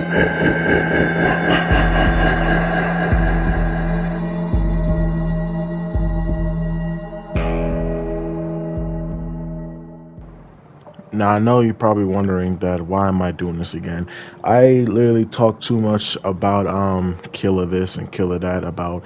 Now, I know you're probably wondering that why am I doing this again? I literally talk too much about Killer this and Killer that, about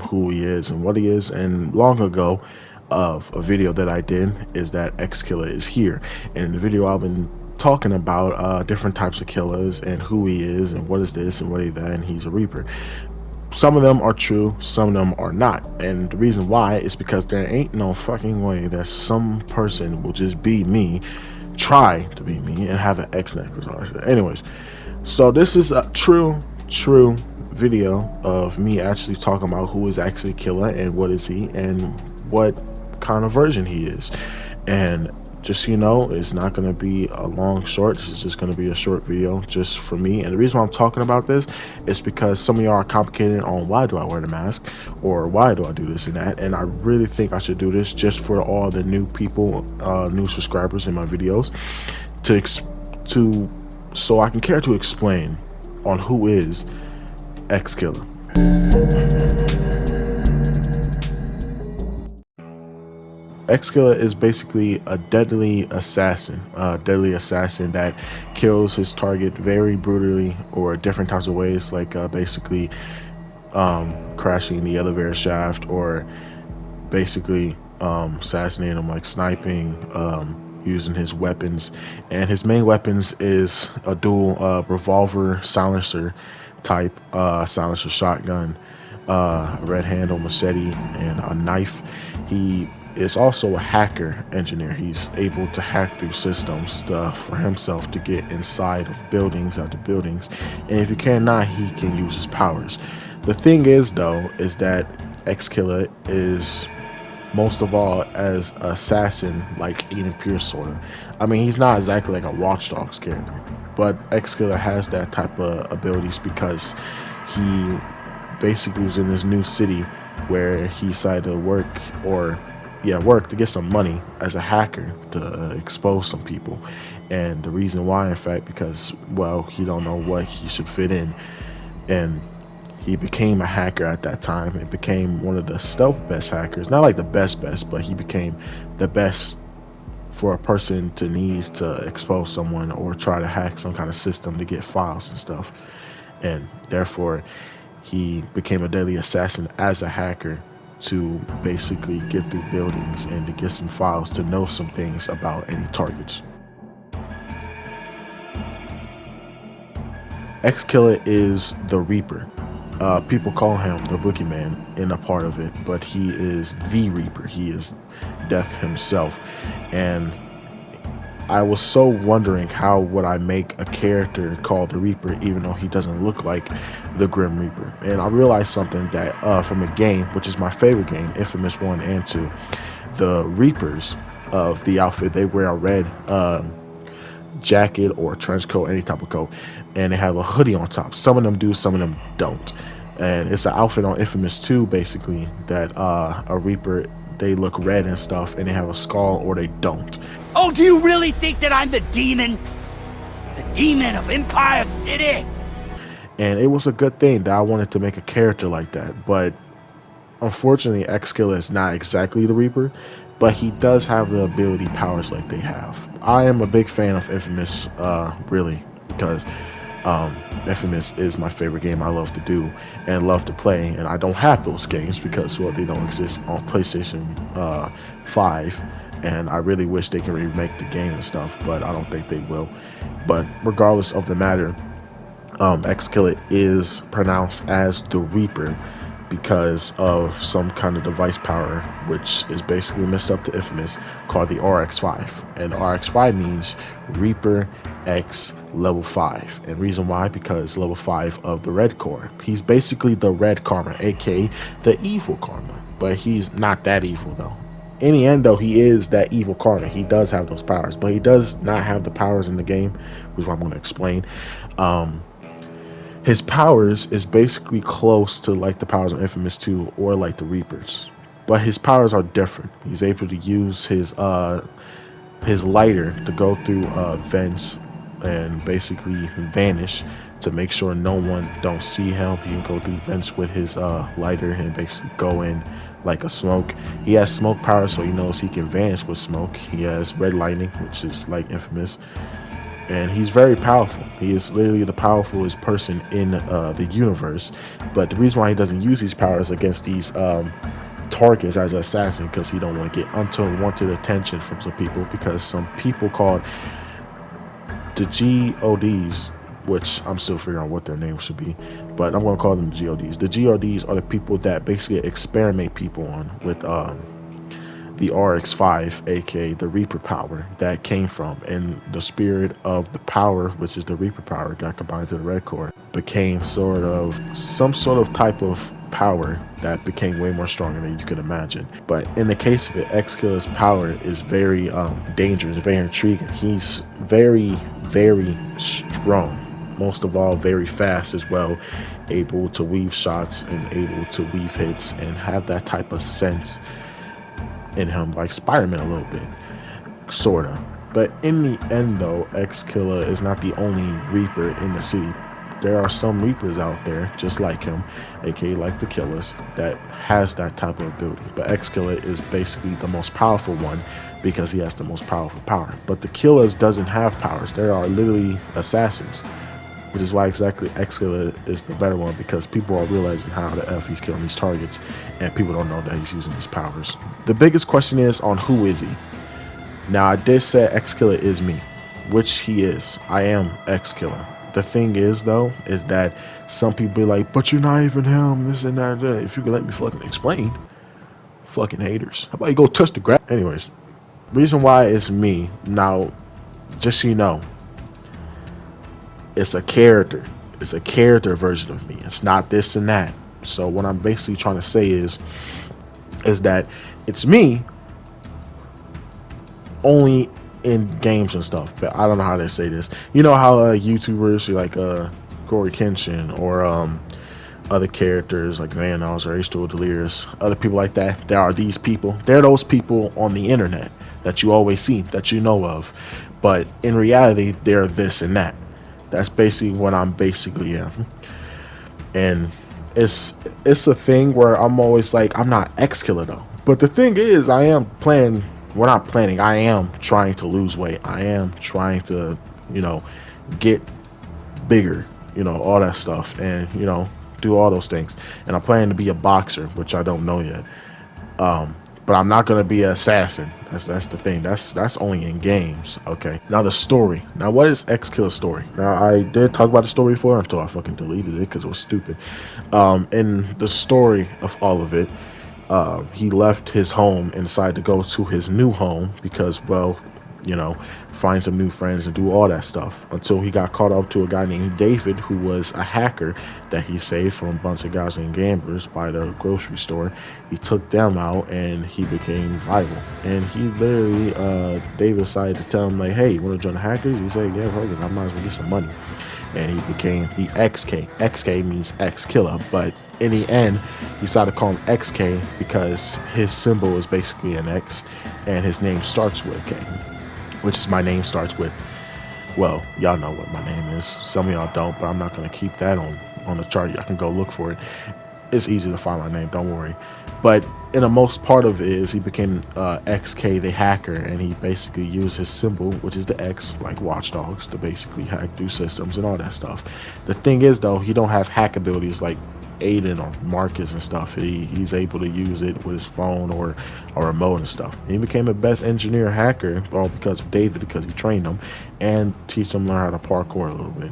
who he is and what he is. And long ago, of a video that I did, is that X Killer is here. And in the video I've been talking about different types of killers and who he is and what is this and what is that, and he's a Reaper. Some of them are true, some of them are not, and the reason why is because there ain't no fucking way that some person will just be me, try to be me, and have an X necklace on. Anyways, so this is a true video of me actually talking about who is actually Killer and what is he and what kind of version he is. And just so you know, it's not going to be a long short. This is just going to be a short video just for me. And the reason why I'm talking about this is because some of y'all are complicated on why do I wear the mask or why do I do this and that. And I really think I should do this just for all the new people, new subscribers in my videos, so I can care to explain on who is X Killer. X Killer is basically a deadly assassin that kills his target very brutally or different types of ways, like basically crashing the elevator shaft, or basically assassinating him, like sniping, using his weapons. And his main weapons is a dual revolver silencer type silencer shotgun, a red handle machete, and a knife. He is also a hacker engineer. He's able to hack through systems for himself to get inside of buildings, after buildings, and if he cannot, he can use his powers. The thing is though, is that X Killer is most of all as an assassin, like Eden Pierce sort of. I mean, he's not exactly like a Watch Dogs character, but X Killer has that type of abilities because he basically was in this new city where he decided to work to get some money as a hacker to expose some people. And the reason why, in fact, because, well, he don't know what he should fit in, and he became a hacker at that time and became one of the stealth best hackers. Not like the best, but he became the best for a person to need to expose someone or try to hack some kind of system to get files and stuff. And therefore, he became a deadly assassin as a hacker to basically get through buildings and to get some files to know some things about any targets. X Killer is the Reaper. People call him the Boogeyman in a part of it, but he is the Reaper. He is death himself. And I was so wondering how would I make a character called the Reaper even though he doesn't look like the Grim Reaper. And I realized something that from a game, which is my favorite game, Infamous 1 and 2, the Reapers of the outfit, they wear a red jacket or trench coat, any type of coat, and they have a hoodie on top. Some of them do, some of them don't. And it's an outfit on Infamous 2 basically that a Reaper, they look red and stuff, and they have a skull or they don't. Oh, do you really think that I'm the demon? The demon of Empire City? And it was a good thing that I wanted to make a character like that, but unfortunately X Killer is not exactly the Reaper, but he does have the ability powers like they have. I am a big fan of Infamous, really, because Infamous is my favorite game I love to do and love to play, and I don't have those games because, well, they don't exist on PlayStation 5, and I really wish they could remake the game and stuff, but I don't think they will. But regardless of the matter, X Killer is pronounced as the Reaper because of some kind of device power, which is basically messed up to Infamous, called the RX5. And the RX5 means Reaper X level 5. And reason why, because level 5 of the Red Core. He's basically the Red Karma, aka the evil Karma. But he's not that evil though. In the end though, he is that evil Karma. He does have those powers, but he does not have the powers in the game, which is what I'm going to explain. His powers is basically close to like the powers of Infamous 2 or like the Reapers, but his powers are different. He's able to use his lighter to go through vents, and basically vanish to make sure no one don't see him. He can go through vents with his lighter and basically go in like a smoke. He has smoke power, so he knows he can vanish with smoke. He has red lightning, which is like infamous, and he's very powerful. He is literally the powerfulest person in the universe. But the reason why he doesn't use these powers against these targets as an assassin, because he don't want to get unwanted attention from some people, because some people called the GODs, which I'm still figuring out what their name should be, but I'm going to call them GODs. The GODs are the people that basically experiment people on with the RX5, aka the Reaper power that came from, and the spirit of the power, which is the Reaper power, got combined to the red core, became sort of some sort of type of power that became way more stronger than you could imagine. But in the case of it, XKilla's power is very dangerous, very intriguing. He's very, very strong. Most of all, very fast as well, able to weave shots and able to weave hits and have that type of sense in him, like Spider-Man a little bit, sorta. But in the end, though, XKilla is not the only Reaper in the city. There are some Reapers out there just like him, aka like the Killers, that has that type of ability. But XKilla is basically the most powerful one because he has the most powerful power. But the Killers doesn't have powers. They are literally assassins, which is why exactly XKilla is the better one, because people are realizing how the F he's killing these targets, and people don't know that he's using his powers. The biggest question is on who is he? Now, I did say XKilla is me, which he is. I am XKilla. The thing is, though, is that some people be like, but you're not even him, this and that. If you could let me fucking explain. Fucking haters. How about you go touch the grass? Anyways, reason why it's me, now, just so you know, it's a character. It's a character version of me. It's not this and that. So what I'm basically trying to say is that it's me only in games and stuff. But I don't know how to say this. You know how YouTubers like Corey Kenshin or other characters like Vanos or H2O Delirious, other people like that. There are these people. They're those people on the internet that you always see, that you know of. But in reality, they're this and that. That's basically what I'm basically am. And it's a thing where I'm always like, I'm not XKilla though. But the thing is, I am planning, we're not planning, I am trying to lose weight. I am trying to, get bigger, all that stuff, and, do all those things. And I'm planning to be a boxer, which I don't know yet. But I'm not gonna be an assassin. That's the thing. That's only in games. Okay. Now the story. Now what is XKilla's story? Now I did talk about the story before until I fucking deleted it because it was stupid. In the story of all of it, he left his home and decided to go to his new home because, well, find some new friends and do all that stuff, until he got caught up to a guy named David, who was a hacker that he saved from a bunch of guys named gamblers by the grocery store. He took them out and he became viral. And he literally, David decided to tell him like, hey, you want to join the hackers? He said, yeah, fuck it, I might as well get some money. And he became the XK. XK means XKilla, but in the end, he decided to call him XK because his symbol is basically an X and his name starts with K, which is my name starts with. Well, y'all know what my name is. Some of y'all don't, but I'm not going to keep that on the chart. Y'all can go look for it. It's easy to find my name, don't worry. But in the most part of it is he became XK the hacker, and he basically used his symbol, which is the X, like Watch Dogs, to basically hack through systems and all that stuff. The thing is, though, he don't have hack abilities like Aiden or Marcus and stuff. He's able to use it with his phone or a remote and stuff. He became the best engineer hacker, all because of David, because he trained him and teach him learn how to parkour a little bit.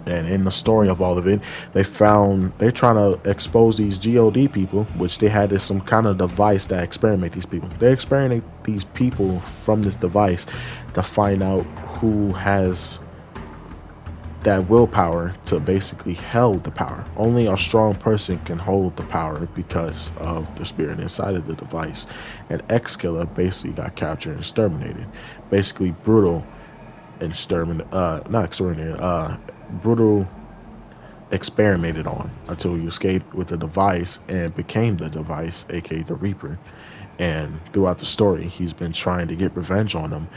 And in the story of all of it, they're trying to expose these GOD people, which they had some kind of device that experiment these people. They experiment these people from this device to find out who has that willpower to basically hold the power. Only a strong person can hold the power because of the spirit inside of the device. And XKilla basically got captured and exterminated. Basically brutal brutal experimented on until he escaped with the device and became the device, aka the Reaper. And throughout the story, he's been trying to get revenge on them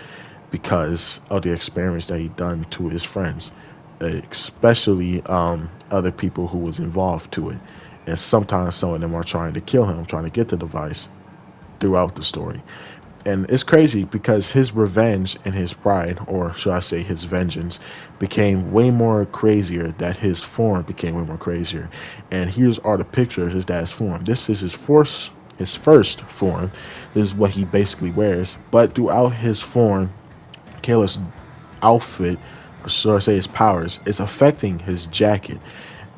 because of the experiments that he done to his friends, especially other people who was involved to it. And sometimes some of them are trying to kill him, trying to get the device throughout the story. And it's crazy because his revenge and his pride, or should I say his vengeance, became way more crazier, that his form became way more crazier. And here's are the pictures of his dad's form. This is his first form. This is what he basically wears. But throughout his form, Kayla's outfit, or should I say his powers, is affecting his jacket,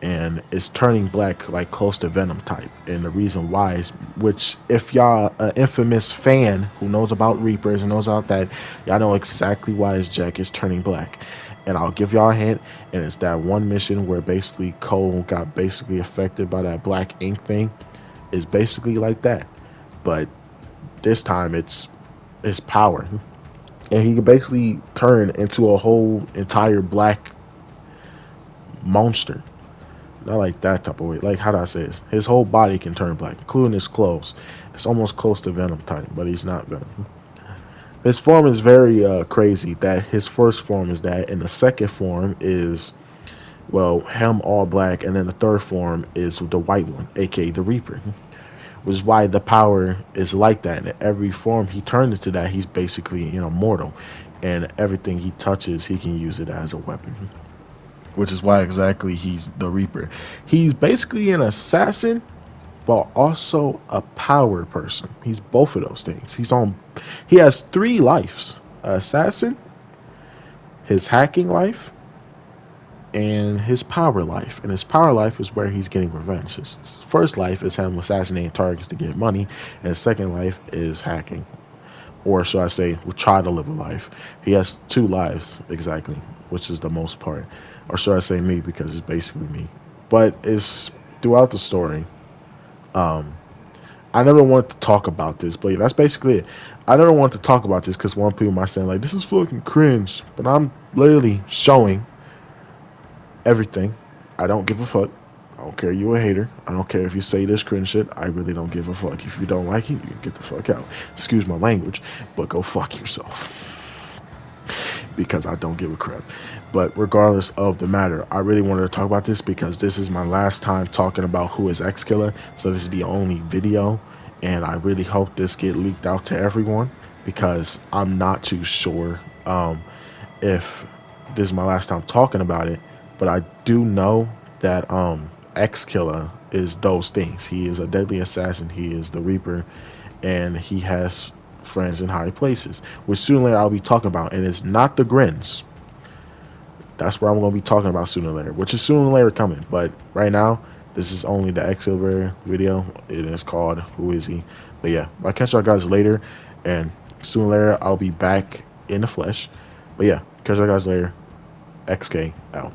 and it's turning black, like close to Venom type. And the reason why is, which if y'all an infamous fan who knows about Reapers and knows about that, y'all know exactly why his jacket is turning black. And I'll give y'all a hint, and it's that one mission where basically Cole got basically affected by that black ink thing. Is basically like that, but this time it's his power, and he can basically turn into a whole entire black monster. Not like that type of way. Like, how do I say this? His whole body can turn black, including his clothes. It's almost close to Venom type, but he's not Venom. His form is very crazy. That his first form is that, and the second form is, well, him all black, and then the third form is the white one, aka the Reaper. Which is why the power is like that. In every form he turned into that, he's basically, mortal, and everything he touches, he can use it as a weapon. Which is why exactly he's the Reaper. He's basically an assassin, but also a power person. He's both of those things. He has three lives: assassin, his hacking life, and his power life. And his power life is where he's getting revenge. His first life is him assassinating targets to get money, and his second life is hacking. Or should I say, try to live a life. He has two lives, exactly, which is the most part. Or should I say me, because it's basically me. But it's throughout the story. I never wanted to talk about this, but yeah, that's basically it. I never wanted to talk about this because one people might say, like, this is fucking cringe. But I'm literally showing everything. I don't give a fuck. I don't care you a hater. I don't care if you say this cringe shit. I really don't give a fuck. If you don't like it, you can get the fuck out. Excuse my language, but go fuck yourself. Because I don't give a crap. But regardless of the matter, I really wanted to talk about this because this is my last time talking about who is XKILLA. So this is the only video, and I really hope this get leaked out to everyone because I'm not too sure if this is my last time talking about it. But I do know that XKILLA is those things. He is a deadly assassin. He is the Reaper, and he has friends in high places, which sooner or later I'll be talking about. And it's not the grins. That's where I'm going to be talking about sooner or later, which is sooner or later coming. But right now, this is only the XKILLA video. It is called Who Is He? But yeah, I'll catch y'all guys later, and sooner or later I'll be back in the flesh. But yeah, catch y'all guys later. XK out.